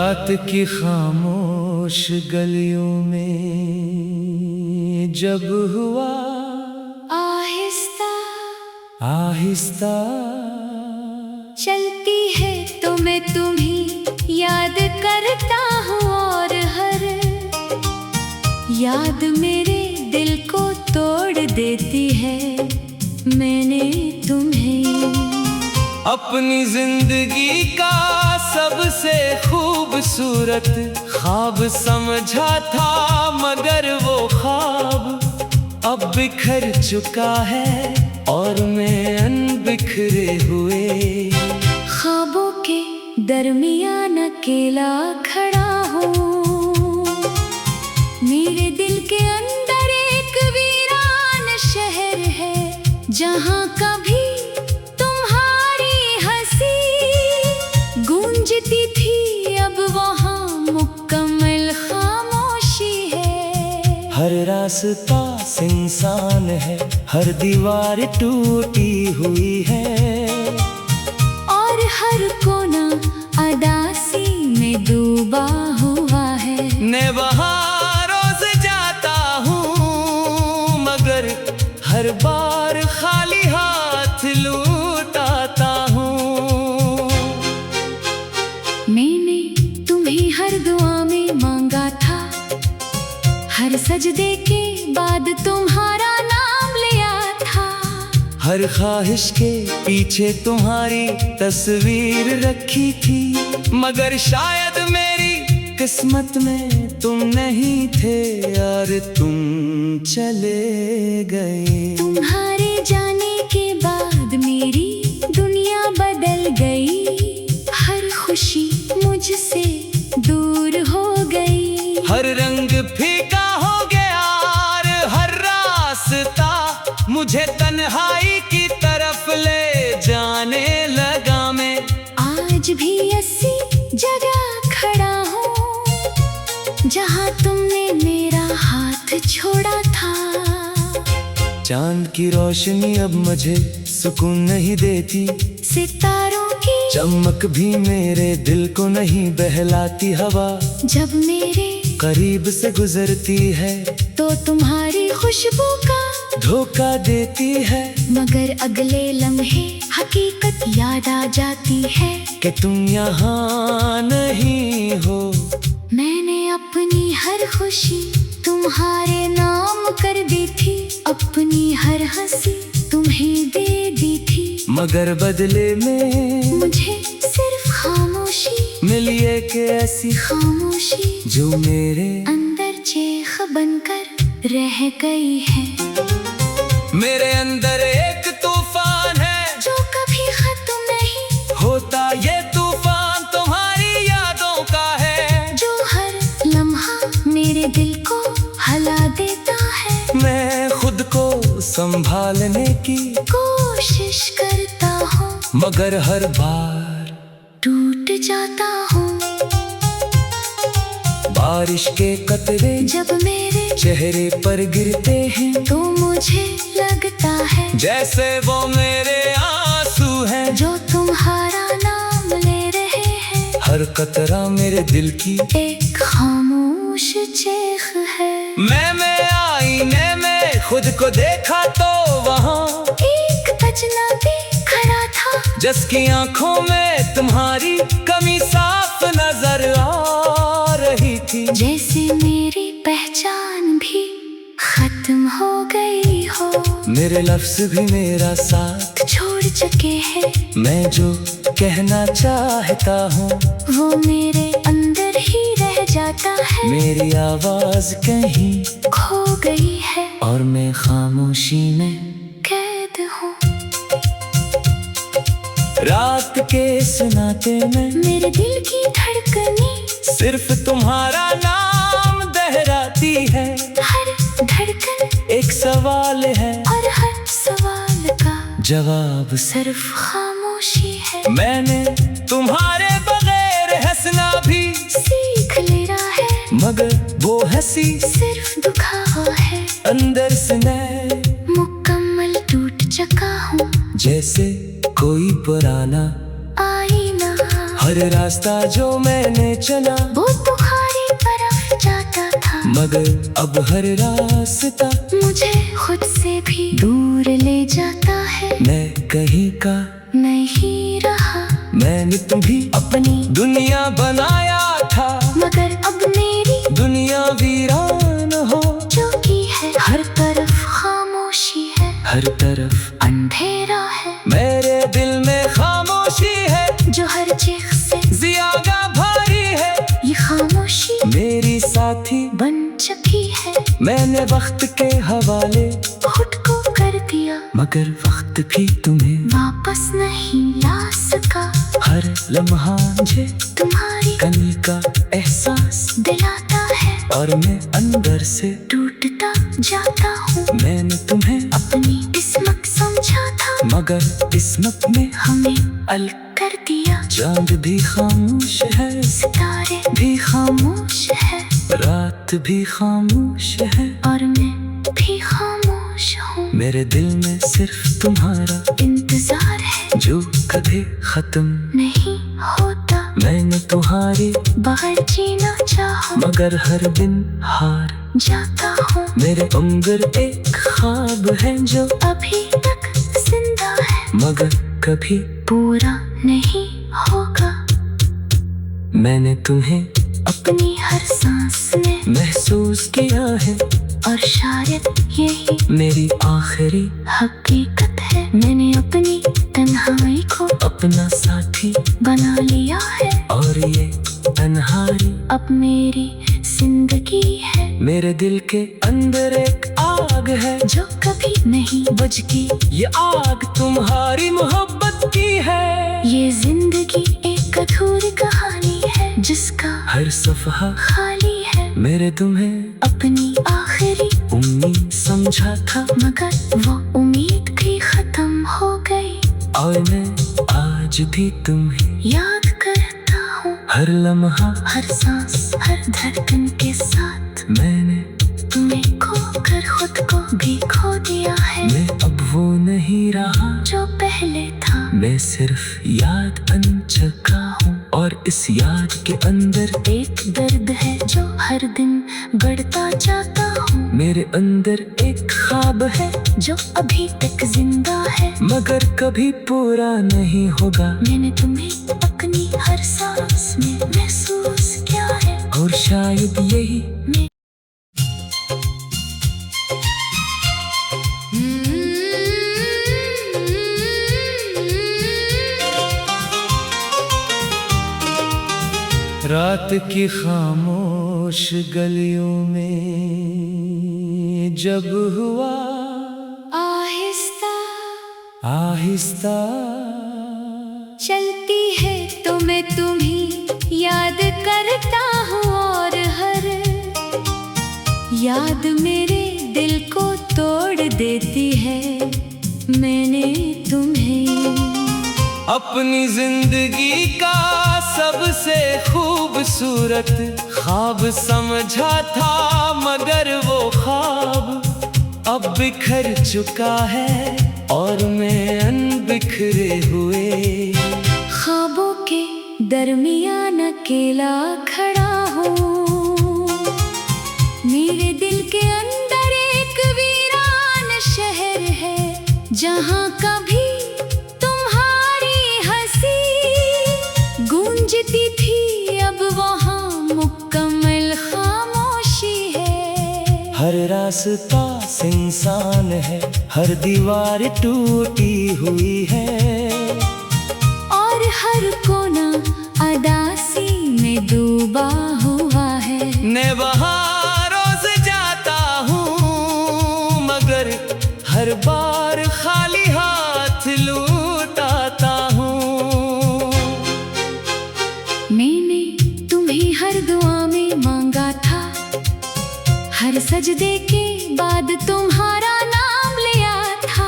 रात की खामोश गलियों में जब हुआ आहिस्ता आहिस्ता चलती है तो मैं तुम्हें याद करता हूँ, और हर याद मेरे दिल को तोड़ देती है। मैंने तुम्हें अपनी जिंदगी का सबसे खूबसूरत ख्वाब समझा था, मगर वो ख्वाब अब बिखर चुका है और मैं अनबिखरे हुए ख्वाबों के दरमियान अकेला खड़ा हूँ। मेरे दिल के अंदर एक वीरान शहर है, जहाँ कभी तुम्हारी हंसी गूंजती थी, अब वहाँ मुकम्मल खामोशी है। हर रास्ता इंसान है, हर दीवार टूटी हुई है, और हर कोना अदासी में डूबा हुआ है। मैं वहाँ रोज जाता हूँ, मगर हर बार खाली हाथ लौट आता हूँ। मैंने तुम्हें हर दुआ में मांगा था, हर सजदे के बाद तुम्हारा नाम लिया था, हर ख्वाहिश के पीछे तुम्हारी तस्वीर रखी थी, मगर शायद मेरी किस्मत में तुम नहीं थे यार, तुम चले गए। तुम्हारे जाने के बाद मेरी दुनिया बदल गई, हर खुशी मुझसे दूर हो गई, हर रंग फीका हो गया और हर रास्ता मुझे तन्हाई की तरफ ले जाने लगा। मैं आज भी ऐसी जगह खड़ा हूँ जहाँ तुमने मेरा हाथ छोड़ा था। चांद की रोशनी अब मुझे सुकून नहीं देती, सितारों की चमक भी मेरे दिल को नहीं बहलाती। हवा जब मेरे करीब से गुजरती है तो तुम्हारी खुशबू का धोखा देती है, मगर अगले लम्हे हकीकत याद आ जाती है कि तुम यहाँ नहीं हो। मैंने अपनी हर खुशी तुम्हारे नाम कर दी थी, अपनी हर हंसी तुम्हें दे दी थी, मगर बदले में मुझे सिर्फ खामोशी मिली एक ऐसी खामोशी जो मेरे अंदर चीख बनकर रह गई है। मेरे अंदर एक तूफान है जो कभी खत्म नहीं होता, ये तूफान तुम्हारी यादों का है, जो हर लम्हा मेरे दिल को हला देता है। मैं खुद को संभालने की कोशिश करता हूँ, मगर हर बार टूट जाता हूँ। बारिश के कतरे जब मेरे चेहरे पर गिरते हैं तो मुझे लगता है जैसे वो मेरे आंसू हैं, जो तुम्हारा नाम ले रहे हैं। हर कतरा मेरे दिल की एक खामोश चीख है। मैं आईने में खुद को देखा तो वहाँ एक अजनबी खड़ा था, जिसकी आंखों में तुम्हारी कमी साफ नजर आ रही थी, जैसे मेरी पहचान भी खत्म हो गई हो। मेरे लफ्ज भी मेरा साथ छोड़ चुके हैं, मैं जो कहना चाहता हूँ वो मेरे अंदर ही रह जाता है। मेरी आवाज कहीं खो गई है और मैं खामोशी में कैद हूँ। रात के सन्नाटे में मेरे दिल की धड़कने सिर्फ तुम्हारा नाम दोहराती है, हर धड़कन एक सवाल है और हर सवाल का जवाब सिर्फ खामोशी है। मैंने तुम्हारे बगैर हंसना भी सीख लिया है, मगर वो हंसी सिर्फ दुखा है। अंदर से मैं मुकम्मल टूट चुका हूँ, जैसे कोई पुराना आईना हर रास्ता जो मैंने चला वो तुम्हारी तरफ जाता था, मगर अब हर रास्ता मुझे खुद से भी दूर ले जाता है। मैं कहीं का नहीं रहा, मैंने तुम्हें अपनी दुनिया बनाया था, मगर अब मेरी दुनिया वीरान हो चुकी है। हर तरफ खामोशी है, हर तरफ अंधेरा है, मेरे दिल में खामोशी है जो हर चीख से ज्यादा भारी है। ये खामोशी मेरी साथी बन चुकी है। मैंने वक्त के हवाले खुद को कर दिया, मगर वक्त भी तुम्हें वापस नहीं ला सका। हर लम्हा मुझे तुम्हारी कमी का एहसास दिलाता है, और मैं अंदर से टूटता जाता हूँ। मैंने तुम्हें अपनी किस्मत समझा था, मगर किस्मत में हमें अलग कर दिया। चांद भी खामोश है, सितारे भी खामोश, है, रात भी खामोश है, और मैं भी खामोश हूँ। मेरे दिल में सिर्फ तुम्हारा इंतजार है जो कभी खत्म नहीं होता। मैंने तुम्हारी बगैर जीना चाहा, मगर हर दिन हार जाता हूँ। मेरे अंदर एक ख्वाब है जो अभी तक जिंदा है, मगर कभी पूरा नहीं होगा। मैंने तुम्हें अपनी हर सांस में महसूस किया है, और शायद यही मेरी आखिरी हकीकत है। मैंने अपनी तन्हाई को अपना साथी बना लिया है, और ये तन्हाई अब मेरी जिंदगी है। मेरे दिल के अंदर एक आग है जो कभी नहीं बुझती, ये आग तुम्हारी मोहब्बत की है। ये जिंदगी एक अधूरी कहानी है जिसका हर सफहा खाली है। मेरे तुम्हें अपनी आखिरी उम्मीद समझा था, मगर वो उम्मीद भी खत्म हो गई। और मैं आज भी तुम्हें याद करता हूँ हर लम्हा, हर सांस, हर धड़कन के साथ। मैंने तुम्हें खोकर खुद को भी खो दिया है। मैं अब वो नहीं रहा जो पहले था, मैं सिर्फ याद बन चुका हूँ, और इस याद के अंदर एक दर्द है जो हर दिन बढ़ता जाता हूँ। मेरे अंदर एक ख्वाब है जो अभी तक जिंदा है, मगर कभी पूरा नहीं होगा। मैंने तुम्हें अपनी हर सांस में महसूस किया है, और शायद यही रात की खामोश गलियों में जब हुआ आहिस्ता आहिस्ता चलती है तो मैं तुम्हें याद करता हूँ, और हर याद मेरे दिल को तोड़ देती है। मैंने तुम्हें अपनी जिंदगी का सबसे खूबसूरत ख्वाब समझा था, मगर वो ख्वाब अब बिखर चुका है, और मैं अनबिखरे हुए ख्वाबों के दरमियान अकेला खड़ा हूँ। मेरे दिल के अंदर एक वीरान शहर है, जहाँ कभी गूंजती थी, अब वहाँ मुकम्मल खामोशी है। हर रास्ता सुनसान है, हर दीवार टूटी हुई है, और हर कोना अदासी में डूबा हुआ है। मैं वहाँ रोज जाता हूँ, मगर हर बार खाली हाथ लौट आता हूँ। मैंने तुम्हें हर दुआ में मांगा था, हर सजदे के बाद तुम्हारा नाम लिया था।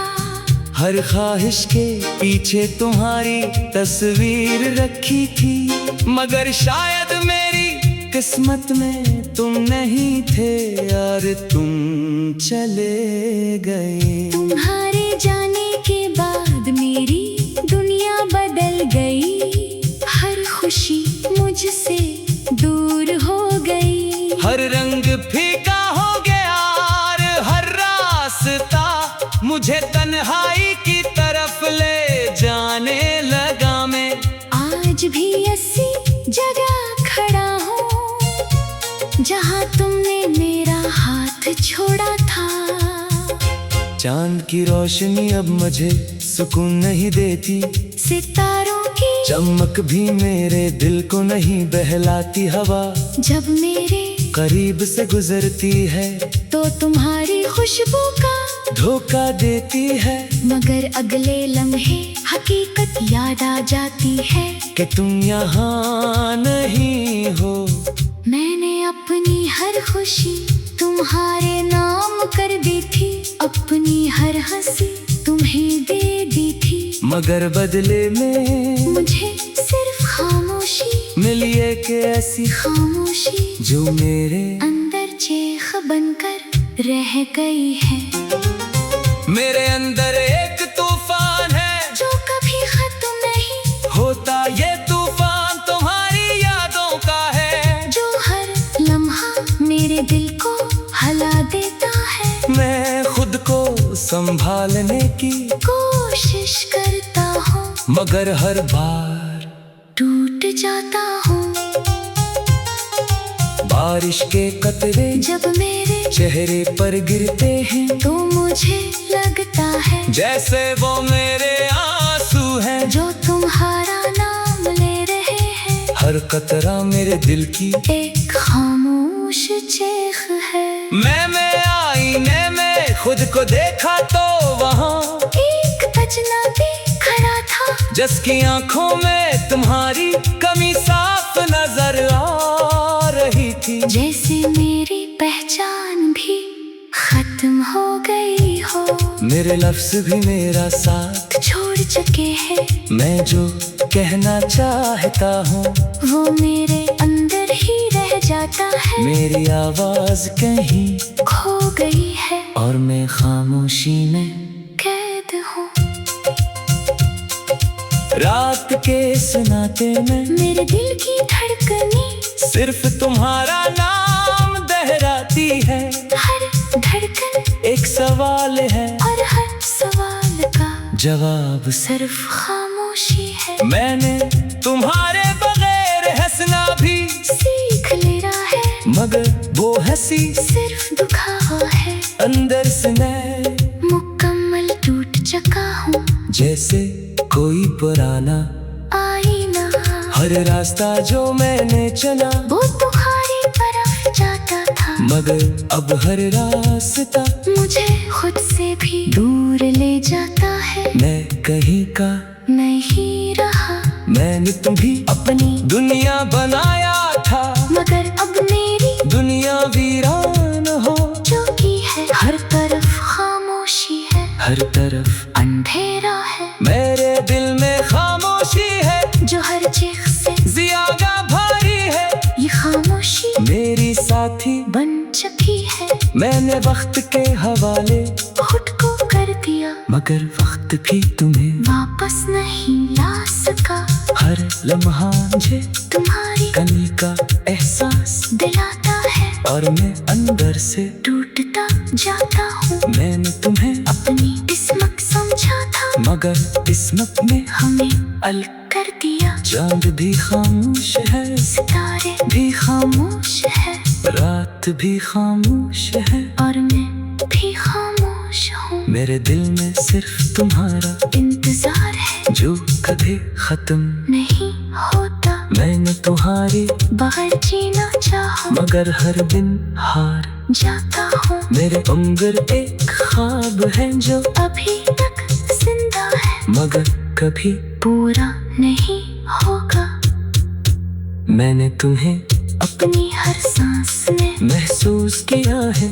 हर ख्वाहिश के पीछे तुम्हारी तस्वीर रखी थी, मगर शायद मेरी किस्मत में तुम नहीं थे, यार तुम चले गए। तुम्हारे जाने के बाद मेरी दुनिया बदल गई। हर खुशी फीका हो गया यार हर रास्ता, मुझे तन्हाई की तरफ ले जाने लगा मैं। आज भी ऐसी जगह खड़ा हूँ जहाँ तुमने मेरा हाथ छोड़ा था। चांद की रोशनी अब मुझे सुकून नहीं देती, सितारों की चमक भी मेरे दिल को नहीं बहलाती। हवा जब मेरे करीब से गुजरती है तो तुम्हारी खुशबू का धोखा देती है, मगर अगले लम्हे हकीकत याद आ जाती है कि तुम यहाँ नहीं हो। मैंने अपनी हर खुशी तुम्हारे नाम कर दी थी, अपनी हर हंसी तुम्हें दे दी थी, मगर बदले में मुझे सिर्फ खामोशी मिली एक ऐसी खामोशी जो मेरे अंदर चीख बनकर रह गई है। मेरे अंदर एक तूफान है जो कभी खत्म नहीं होता, ये तूफान तुम्हारी यादों का है, जो हर लम्हा मेरे दिल को हला देता है। मैं खुद को संभालने की कोशिश करता हूँ मगर हर बार टूट जाता हूँ। बारिश के कतरे जब मेरे चेहरे पर गिरते हैं तो मुझे लगता है जैसे वो मेरे आंसू हैं, जो तुम्हारा नाम ले रहे हैं। हर कतरा मेरे दिल की एक खामोश चीख है। मैंने आईने में खुद को देखा तो वहाँ एक अजनबी खड़ा था, जिसकी आंखों में तुम्हारी कमी साफ नजर आ रही थी। जैसे मेरी पहचान भी खत्म हो गई हो, मेरे लफ्ज भी मेरा साथ छोड़ चुके हैं। मैं जो कहना चाहता हूँ वो मेरे अंदर ही रह जाता है, मेरी आवाज कहीं खो गई है और मैं खामोशी में कैद हूँ। रात के सन्नाटे में मेरे दिल की धड़कनी सिर्फ तुम्हारा नाम दोहराती है, हर धड़कन एक सवाल है और हर सवाल का जवाब सिर्फ खामोशी है। मैंने तुम्हारे बगैर हंसना भी सीख लिया है, मगर वो हंसी सिर्फ दुखावा है। अंदर से मैं मुकम्मल टूट चुका हूँ, जैसे कोई पुराना आईना। हर रास्ता जो मैंने चुना वो तुम्हारी तरफ जाता था, मगर अब हर रास्ता मुझे खुद से भी दूर ले जाता है। मैं कहीं का नहीं रहा, मैंने तुम्हें अपनी दुनिया बनाया था, मगर अब मेरी दुनिया वीरान हो चुकी है। हर तरफ खामोशी है, हर तरफ अंधेरा है। मेरे दिल में खामोशी है जो हर चीख से ज्यादा भारी है, ये खामोशी मेरी साथी बन चुकी है। मैंने वक्त के हवाले खुद को कर दिया, मगर वक्त भी तुम्हें वापस नहीं ला सका। हर लम्हा मुझे तुम्हारी कमी का एहसास दिलाता है और मैं अंदर से टूटता जाता हूँ। मैंने तुम्हें अपनी किस्मत समझा था, मगर किस्मत में हमें अलग कर दिया। चांद भी खामोश है, सितारे भी खामोश है, रात भी खामोश है और मैं भी खामोश हूँ। मेरे दिल में सिर्फ तुम्हारा इंतजार है जो कभी खत्म नहीं होता। मैंने तुम्हारी बगैर जीना चाहूँ, मगर हर दिन हार जाता हूँ। मेरे अंदर एक ख्वाब है जो अभी तक जिंदा है, मगर कभी पूरा नहीं होगा। मैंने तुम्हें अपनी हर सांस में महसूस किया है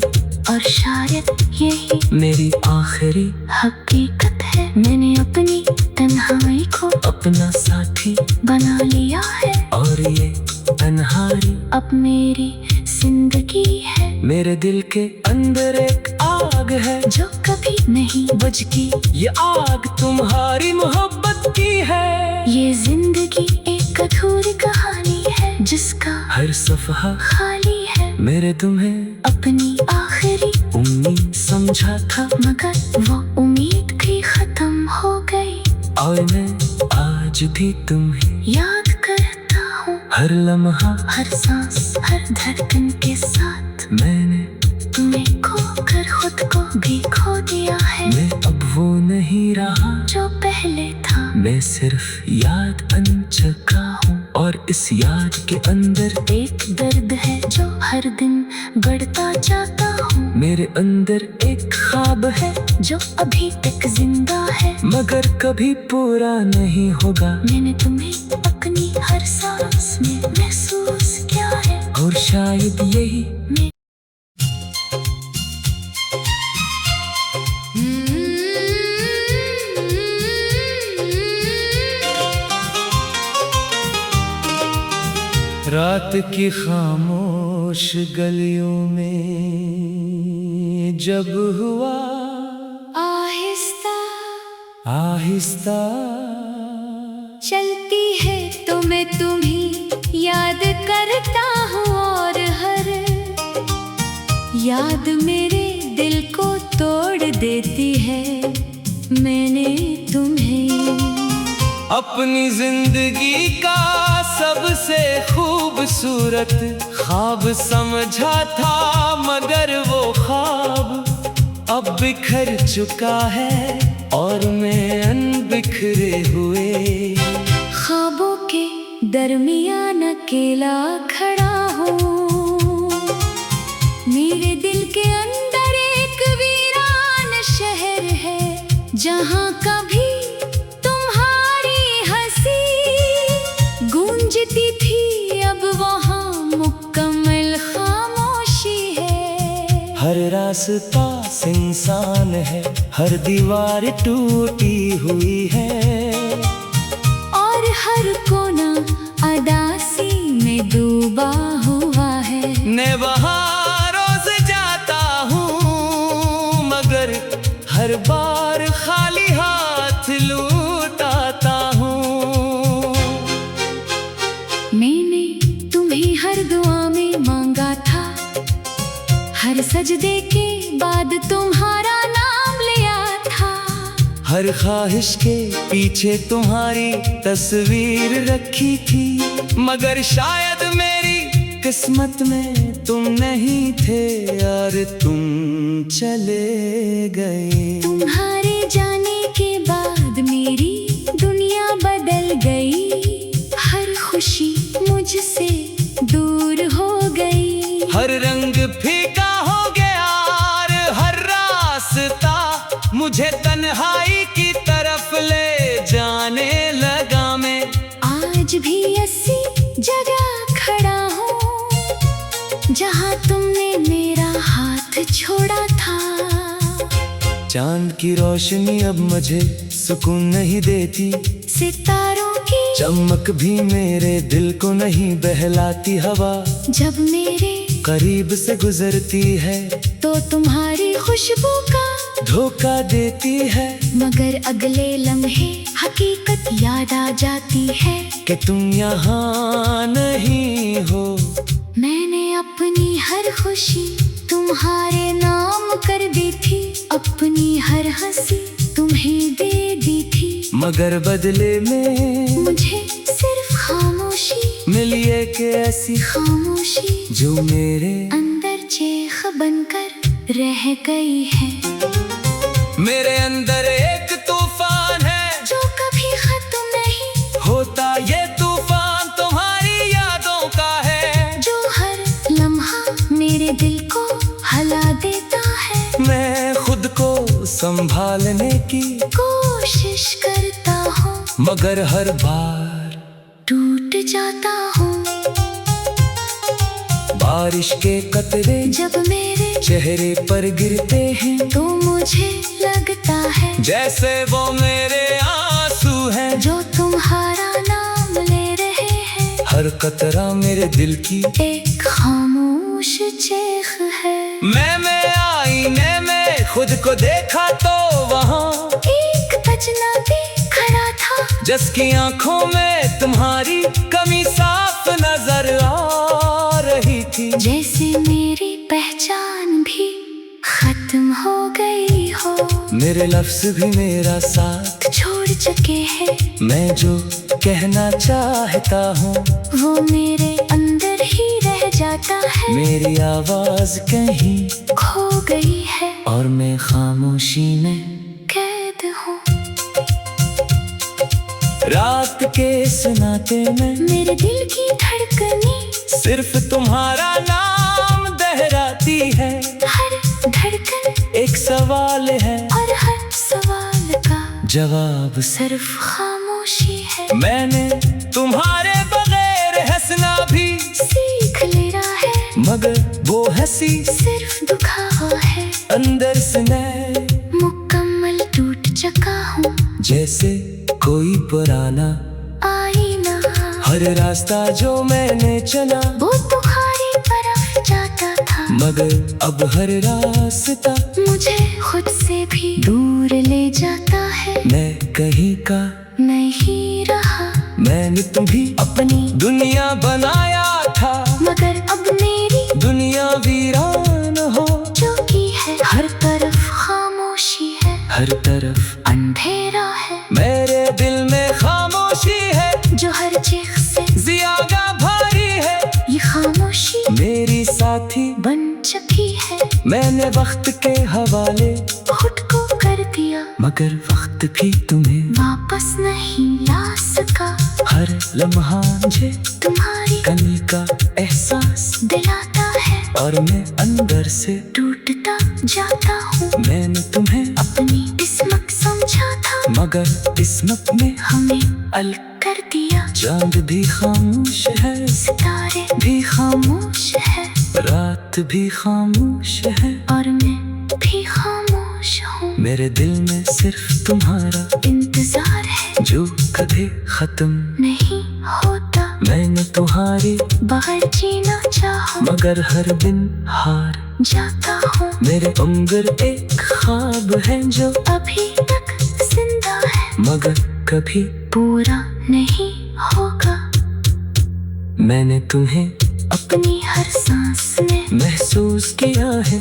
और शायद यही मेरी आखिरी हकीकत है। मैंने अपनी तन्हाई को अपना साथी बना लिया है और ये तन्हाई अब मेरी जिंदगी है। मेरे दिल के अंदर एक आग है जो कभी नहीं बुझती, ये आग तुम्हारी मोहब्बत की है। ये जिंदगी एक अधूरी कहानी है जिसका हर सफहा खाली है। मेरे तुम्हें अपनी आखिरी उम्मीद समझा था, मगर वो उम्मीद भी खत्म हो गई। और मैं आज भी तुम्हें याद करता हूँ हर लम्हा, हर सांस, हर धड़कन के साथ। मैंने तुम्हें खोकर खुद को भी खो दिया है। मैं अब वो नहीं रहा जो पहले था। मैं सिर्फ याद बन चुका हूँ, और इस याद के अंदर एक दर्द है जो हर दिन बढ़ता जाता हूँ। मेरे अंदर एक ख्वाब है जो अभी तक जिंदा है, मगर कभी पूरा नहीं होगा। मैंने तुम्हें अपनी हर सांस में महसूस किया है। और शायद यही मैं रात की खामोश गलियों में जब हुआ आहिस्ता आहिस्ता चलती है तो मैं तुम्हें याद करता हूँ, और हर याद मेरे दिल को तोड़ देती है। मैंने तुम्हें अपनी जिंदगी का सबसे खूबसूरत ख्वाब समझा था, मगर वो ख्वाब अब बिखर चुका है, और मैं अनबिखरे हुए ख्वाबों के दरमियान अकेला खड़ा हूँ। मेरे दिल के अंदर एक वीरान शहर है, जहाँ कभी गूंजती थी, अब वहाँ मुकम्मल खामोशी है। हर रास्ता इंसान है, हर दीवार टूटी हुई है, और हर कोना अदासी में डूबा हुआ है। मैं वहाँ रोज जाता हूँ, मगर हर बार खाली हाथ लौट आता हूँ। मैंने तुम्हें हर दुआ में मांगा था, हर सजदे के बाद तुम्हारा नाम लिया था। हर ख्वाहिश के पीछे तुम्हारी तस्वीर रखी थी, मगर शायद मेरी किस्मत में तुम नहीं थे, और तुम चले गए। तुम्हारे जाने के बाद मेरी दुनिया बदल गई, हर खुशी मुझसे दूर हो गई। हर रंग फीका हो गया और हर रास्ता मुझे तन्हाई की तरफ ले जाने लगा। मैं आज भी ऐसी जगह खड़ा हूँ जहाँ तुमने मेरा हाथ छोड़ा था। चांद की रोशनी अब मुझे सुकून नहीं देती, सितारों की चमक भी मेरे दिल को नहीं बहलाती। हवा जब मेरे करीब से गुजरती है तो तुम्हारी खुशबू का धोखा देती है, मगर अगले लम्हे हकीकत याद आ जाती है कि तुम यहाँ नहीं हो। मैंने अपनी हर खुशी तुम्हारे नाम कर दी थी, अपनी हर हंसी तुम्हें दे दी थी, मगर बदले में मुझे सिर्फ खामोशी मिली एक ऐसी खामोशी जो मेरे अंदर चीख बनकर रह गई है। मेरे अंदर एक तूफान है जो कभी खत्म नहीं होता, ये तूफान तुम्हारी यादों का है, जो हर लम्हा मेरे दिल को हला देता है। मैं खुद को संभालने की कोशिश करता हूँ, मगर हर बार टूट जाता हूँ। बारिश के कतरे जब मेरे चेहरे पर गिरते हैं तो मुझे लगता है जैसे वो मेरे आंसू हैं, जो तुम्हारा नाम ले रहे हैं। हर कतरा मेरे दिल की एक खामोश चीख है। मैं आईने में खुद को देखा तो वहाँ एक अजनबी खड़ा था, जिसकी आंखों में तुम्हारी कमी साफ नजर आ रही थी। जैसे हो। मेरे लफ्ज भी मेरा साथ छोड़ चुके हैं, मैं जो कहना चाहता हूँ वो मेरे अंदर ही रह जाता है। मेरी आवाज कहीं खो गई है और मैं खामोशी में कैद हूँ। रात के सन्नाटे में मेरे दिल की धड़कने सिर्फ तुम्हारा नाम दोहराती है। हर धड़कन एक सवाल है और हर सवाल का जवाब सिर्फ खामोशी है। मैंने तुम्हारे बगैर हंसना भी सीख लिया है, मगर वो हंसी सिर्फ दुखावा है। अंदर से मैं मुकम्मल टूट चुका हूँ, जैसे कोई पुराना आईना। हर रास्ता जो मैंने चला वो तुम्हारी तरफ जाता था, मगर अब हर रास्ता मुझे खुद से भी दूर ले जाता है। मैं कहीं का नहीं रहा, मैंने तुम्हें अपनी दुनिया बनाया था, मगर अब मेरी दुनिया वीरान हो चुकी है। हर तरफ खामोशी है, हर तरफ अंधेरा है। मेरे दिल में खामोशी है जो हर चीख से ज्यादा भारी है। ये खामोशी मेरी साथी बन चुकी है। मैंने वक्त के हवाले खुद को कर दिया, मगर वक्त भी तुम्हें वापस नहीं ला सका। हर लम्हा मुझे तुम्हारी कमी का एहसास दिलाता है और मैं अंदर से टूटता जाता हूँ। मैंने तुम्हें अपनी किस्मत समझा था, मगर किस्मत ने हमें अलग कर दिया। चांद भी खामोश है, सितारे भी खामोश है, रात भी खामोश है और मैं भी खामोश हूँ। मेरे दिल में सिर्फ तुम्हारा इंतजार है जो कभी खत्म नहीं होता। मैंने तुम्हारी बगैर जीना चाहूँ, मगर हर दिन हार जाता हूँ। मेरे अंदर एक ख्वाब है जो अभी तक जिंदा है, मगर कभी पूरा नहीं होगा। मैंने तुम्हें अपनी हर सांस में महसूस किया है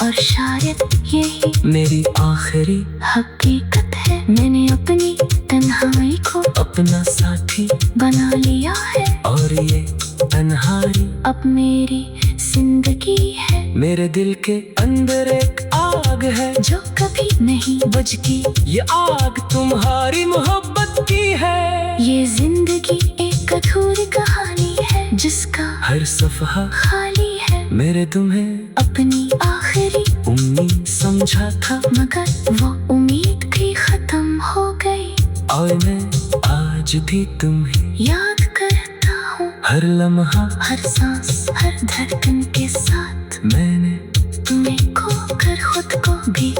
और शायद यही मेरी आखिरी हकीकत है। मैंने अपनी तन्हाई को अपना साथी बना लिया है और ये तन्हाई अब मेरी जिंदगी है। मेरे दिल के अंदर एक आग है जो कभी नहीं बुझती, ये आग तुम्हारी मोहब्बत की है। ये जिंदगी एक अधूरी कहानी है जिसका हर सफहा खाली है। मेरे तुम्हें अपनी आखिरी उम्मीद समझा था, मगर वो उम्मीद भी खत्म हो गई। और मैं आज भी तुम्हें याद करता हूँ हर लम्हा हर सांस हर धड़कन के साथ। मैंने तुम्हें खो कर खुद को भी